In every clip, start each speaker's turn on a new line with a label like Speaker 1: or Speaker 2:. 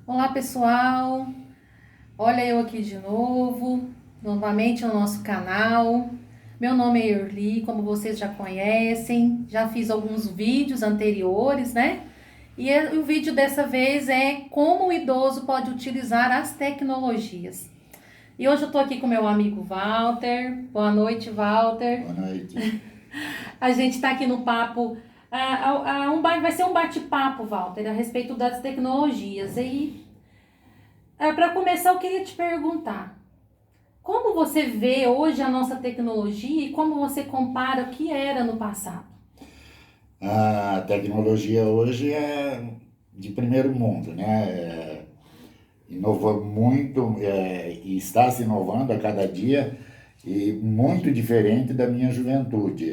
Speaker 1: Olá, pessoal. Olha eu aqui de novo, novamente no nosso canal. Meu nome é Erli, como vocês já conhecem, já fiz alguns vídeos anteriores, né? E o vídeo dessa vez é como o idoso pode utilizar as tecnologias. E hoje eu tô aqui com meu amigo Walter. Boa noite, Walter.
Speaker 2: Boa noite.
Speaker 1: A gente está aqui no papo. Vai ser um bate-papo, Walter, a respeito das tecnologias. Para começar, eu queria te perguntar: como você vê hoje a nossa tecnologia e como você compara o que era no passado?
Speaker 2: A tecnologia hoje é de primeiro mundo, né? Inovou muito e está se inovando a cada dia e muito diferente da minha juventude.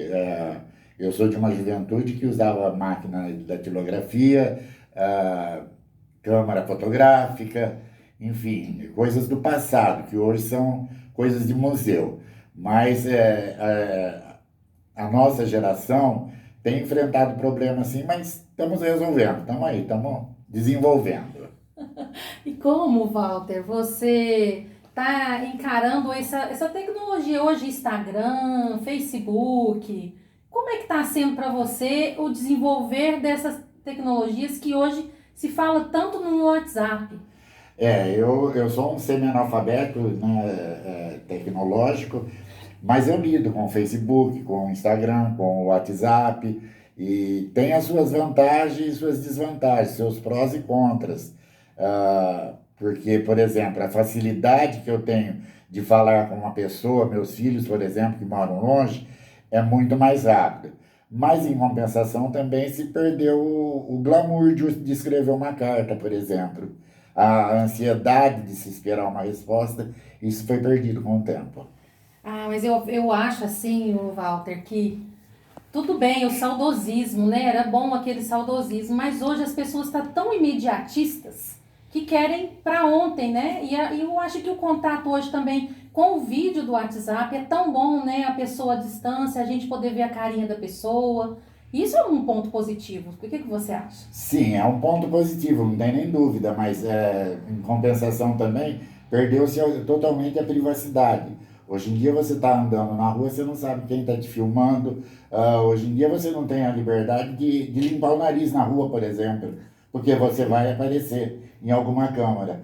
Speaker 2: Eu sou de uma juventude que usava máquina da datilografia, câmara fotográfica, enfim, coisas do passado, que hoje são coisas de museu. Mas a nossa geração tem enfrentado problemas sim, mas estamos resolvendo, estamos aí, estamos desenvolvendo.
Speaker 1: E como, Walter, você está encarando essa tecnologia hoje, Instagram, Facebook? Como é que está sendo para você o desenvolver dessas tecnologias que hoje se fala tanto no WhatsApp?
Speaker 2: Eu sou um semi-analfabeto, né, tecnológico, mas eu lido com o Facebook, com o Instagram, com o WhatsApp, e tem as suas vantagens e suas desvantagens, seus prós e contras. Porque, por exemplo, a facilidade que eu tenho de falar com uma pessoa, meus filhos, por exemplo, que moram longe, é muito mais rápido. Mas, em compensação, também se perdeu o glamour de escrever uma carta, por exemplo. A ansiedade de se esperar uma resposta, isso foi perdido com o tempo.
Speaker 1: Mas eu acho assim, o Walter, que tudo bem, o saudosismo, né? Era bom aquele saudosismo, mas hoje as pessoas estão tão imediatistas que querem para ontem, né? E eu acho que o contato hoje também com o vídeo do WhatsApp é tão bom, né? A pessoa à distância, a gente poder ver a carinha da pessoa. Isso é um ponto positivo. O que você acha?
Speaker 2: Sim, é um ponto positivo, não tem nem dúvida, mas em compensação também perdeu-se totalmente a privacidade. Hoje em dia você está andando na rua, você não sabe quem está te filmando. Hoje em dia você não tem a liberdade de limpar o nariz na rua, por exemplo, porque você vai aparecer em alguma câmara.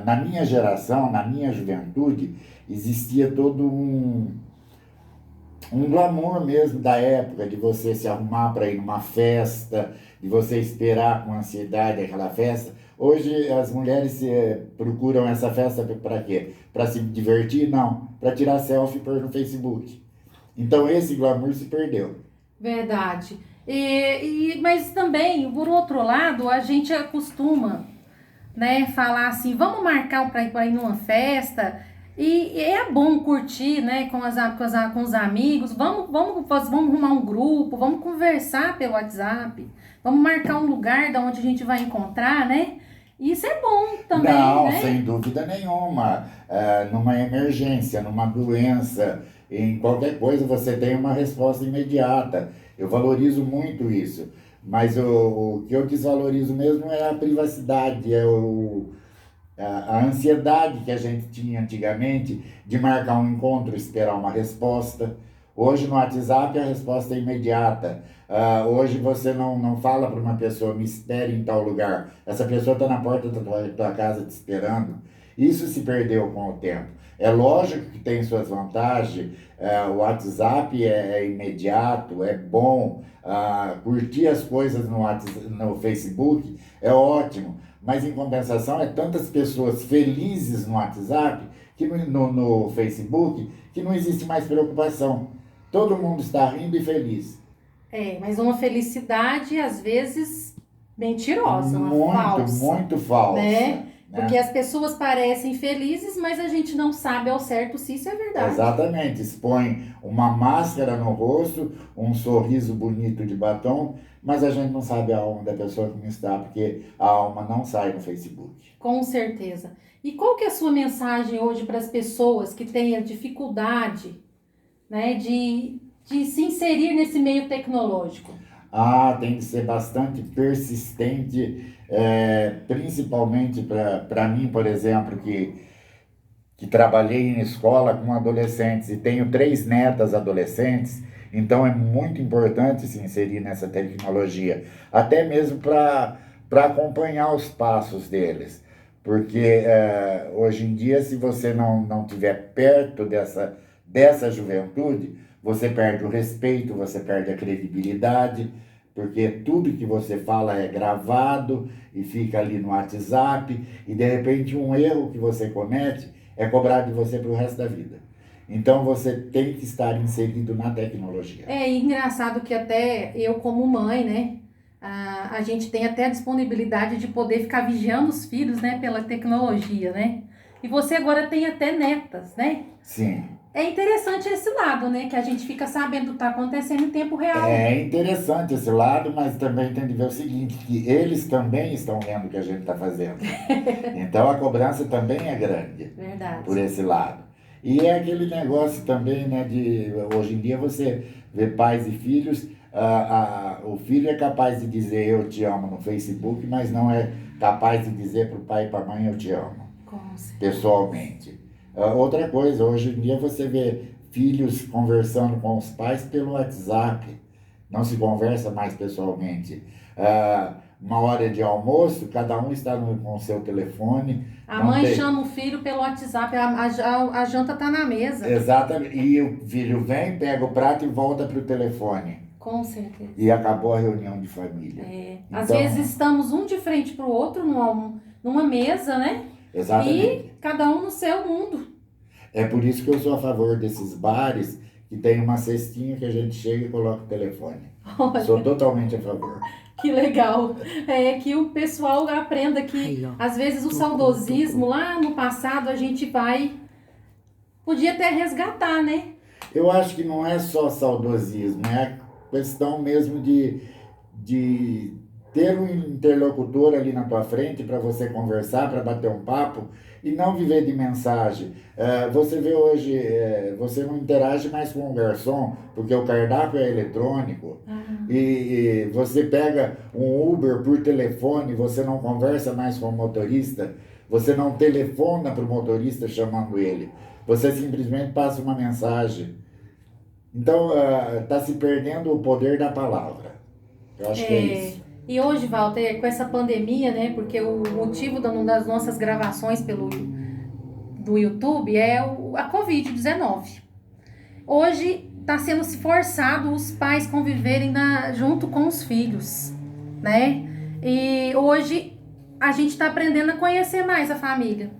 Speaker 2: Na minha geração, na minha juventude, existia todo um glamour mesmo da época, de você se arrumar para ir numa festa, de você esperar com ansiedade aquela festa. Hoje as mulheres procuram essa festa para quê? Para se divertir? Não, para tirar selfie e pôr no Facebook. Então esse glamour se perdeu.
Speaker 1: Verdade. Mas também, por outro lado, a gente acostuma, né, falar assim, vamos marcar para ir numa festa. E é bom curtir, né, com os amigos. Vamos arrumar um grupo, vamos conversar pelo WhatsApp, vamos marcar um lugar da onde a gente vai encontrar, né? Isso é bom também,
Speaker 2: Não,
Speaker 1: né?
Speaker 2: sem dúvida nenhuma. Numa emergência, numa doença, em qualquer coisa você tem uma resposta imediata. Eu valorizo muito isso. Mas o que eu desvalorizo mesmo é a privacidade, a ansiedade que a gente tinha antigamente de marcar um encontro, esperar uma resposta. Hoje no WhatsApp a resposta é imediata. Hoje você não fala para uma pessoa, me espere em tal lugar. Essa pessoa está na porta da tua casa te esperando. Isso se perdeu com o tempo. É lógico que tem suas vantagens. O WhatsApp é imediato, é bom. Curtir as coisas no Facebook é ótimo. Mas em compensação, é tantas pessoas felizes no WhatsApp, que no Facebook, que não existe mais preocupação. Todo mundo está rindo e feliz.
Speaker 1: Mas uma felicidade, às vezes, mentirosa, uma
Speaker 2: Muito,
Speaker 1: falsa,
Speaker 2: muito falsa,
Speaker 1: né? Porque
Speaker 2: né?
Speaker 1: as pessoas parecem felizes, mas a gente não sabe ao certo se isso é verdade.
Speaker 2: Exatamente, expõe uma máscara no rosto, um sorriso bonito de batom, mas a gente não sabe a alma da pessoa como está, porque a alma não sai no Facebook.
Speaker 1: Com certeza. E qual que é a sua mensagem hoje para as pessoas que têm a dificuldade, né, de se inserir nesse meio tecnológico?
Speaker 2: Tem que ser bastante persistente, principalmente para mim, por exemplo, que trabalhei em escola com adolescentes e tenho 3 netas adolescentes, então é muito importante se inserir nessa tecnologia, até mesmo para acompanhar os passos deles. Porque hoje em dia, se você não estiver perto dessa juventude, você perde o respeito, você perde a credibilidade, porque tudo que você fala é gravado e fica ali no WhatsApp, e de repente um erro que você comete é cobrado de você para o resto da vida. Então você tem que estar inserido na tecnologia.
Speaker 1: É engraçado que até eu como mãe, né, a gente tem até a disponibilidade de poder ficar vigiando os filhos, né, pela tecnologia, né? E você agora tem até netas, né?
Speaker 2: Sim.
Speaker 1: É interessante esse lado, né, que a gente fica sabendo o que está acontecendo em tempo real.
Speaker 2: É interessante esse lado, mas também tem que ver o seguinte, que eles também estão vendo o que a gente está fazendo. Então a cobrança também é grande.
Speaker 1: Verdade.
Speaker 2: Por esse lado. E é aquele negócio também, né, de hoje em dia você vê pais e filhos, o filho é capaz de dizer eu te amo no Facebook, mas não é capaz de dizer para o pai e para a mãe eu te amo, pessoalmente. Outra coisa, hoje em dia você vê filhos conversando com os pais pelo WhatsApp, não se conversa mais pessoalmente. Uma hora de almoço, cada um está com o seu telefone.
Speaker 1: A mãe chama o filho pelo WhatsApp, a janta está na mesa.
Speaker 2: Exatamente. E o filho vem, pega o prato e volta para o telefone.
Speaker 1: Com certeza.
Speaker 2: E acabou a reunião de família.
Speaker 1: Então, às vezes estamos um de frente para o outro numa mesa, né?
Speaker 2: Exatamente.
Speaker 1: E cada um no seu mundo.
Speaker 2: É por isso que eu sou a favor desses bares que tem uma cestinha que a gente chega e coloca o telefone.
Speaker 1: Olha.
Speaker 2: Sou totalmente a favor.
Speaker 1: Que legal. Que o pessoal aprenda que, às vezes, o saudosismo lá no passado a gente podia até resgatar, né?
Speaker 2: Eu acho que não é só saudosismo, é questão mesmo de ter um interlocutor ali na tua frente para você conversar, para bater um papo e não viver de mensagem. Você vê hoje, você não interage mais com o garçom, porque o cardápio é eletrônico. E você pega um Uber por telefone, você não conversa mais com o motorista, você não telefona para o motorista chamando ele, você simplesmente passa uma mensagem. Então, está se perdendo o poder da palavra. Eu acho que é isso.
Speaker 1: E hoje, Walter, com essa pandemia, né? Porque o motivo das nossas gravações do YouTube é a Covid-19. Hoje está sendo forçado os pais conviverem junto com os filhos, né? E hoje a gente está aprendendo a conhecer mais a família,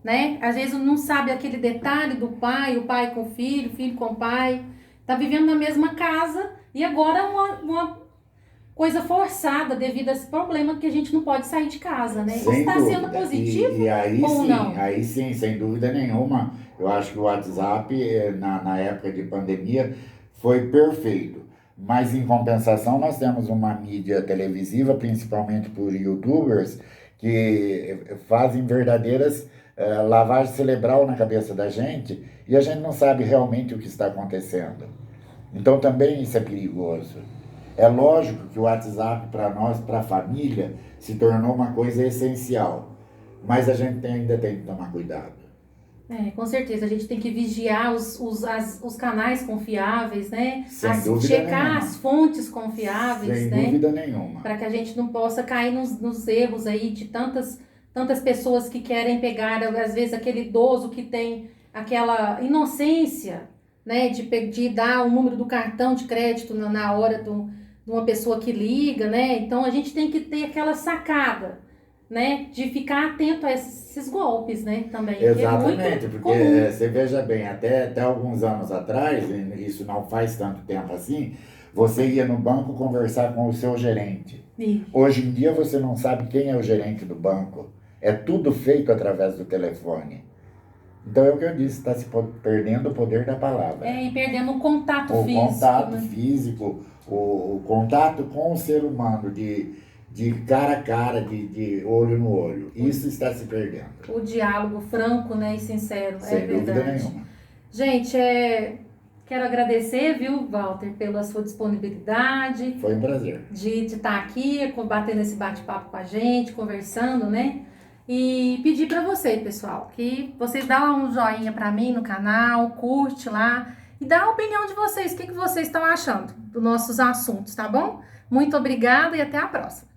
Speaker 1: né? Às vezes não sabe aquele detalhe do pai, o pai com o filho com o pai. Tá vivendo na mesma casa e agora uma coisa forçada devido a esse problema que a gente não pode sair de casa, né?
Speaker 2: Sem
Speaker 1: Está
Speaker 2: dúvida.
Speaker 1: sendo positivo
Speaker 2: e aí
Speaker 1: ou
Speaker 2: sim,
Speaker 1: não?
Speaker 2: Aí sim, sem dúvida nenhuma. Eu acho que o WhatsApp, na época de pandemia, foi perfeito. Mas, em compensação, nós temos uma mídia televisiva, principalmente por youtubers, que fazem verdadeiras lavagem cerebral na cabeça da gente e a gente não sabe realmente o que está acontecendo. Então também isso é perigoso. É lógico que o WhatsApp para nós, para a família, se tornou uma coisa essencial, mas a gente ainda tem que tomar cuidado.
Speaker 1: Com certeza, a gente tem que vigiar os canais confiáveis, né?
Speaker 2: Sem dúvida
Speaker 1: checar
Speaker 2: nenhuma.
Speaker 1: as fontes confiáveis,
Speaker 2: Sem
Speaker 1: né?
Speaker 2: dúvida nenhuma.
Speaker 1: Para que a gente não possa cair nos erros aí de tantas pessoas que querem pegar, às vezes, aquele idoso que tem aquela inocência, né, de dar o número do cartão de crédito na hora de uma pessoa que liga, né? Então a gente tem que ter aquela sacada, né, de ficar atento a esses golpes, né, também.
Speaker 2: Exatamente,
Speaker 1: é
Speaker 2: porque
Speaker 1: comum.
Speaker 2: você veja bem, até alguns anos atrás, e isso não faz tanto tempo assim, você ia no banco conversar com o seu gerente.
Speaker 1: Sim.
Speaker 2: Hoje em dia você não sabe quem é o gerente do banco. É tudo feito através do telefone. Então é o que eu disse, está se perdendo o poder da palavra.
Speaker 1: E perdendo o contato físico.
Speaker 2: O contato
Speaker 1: né?
Speaker 2: físico, o contato com o ser humano, de cara a cara, de olho no olho. Isso está se perdendo.
Speaker 1: O diálogo franco, né, e sincero.
Speaker 2: Sem dúvida nenhuma.
Speaker 1: Gente, Quero agradecer, viu, Walter, pela sua disponibilidade.
Speaker 2: Foi um prazer.
Speaker 1: De estar aqui, batendo esse bate-papo com a gente, conversando, né? E pedir para vocês, pessoal, que vocês dão um joinha para mim no canal, curte lá e dá a opinião de vocês, o que vocês estão achando dos nossos assuntos, tá bom? Muito obrigada e até a próxima.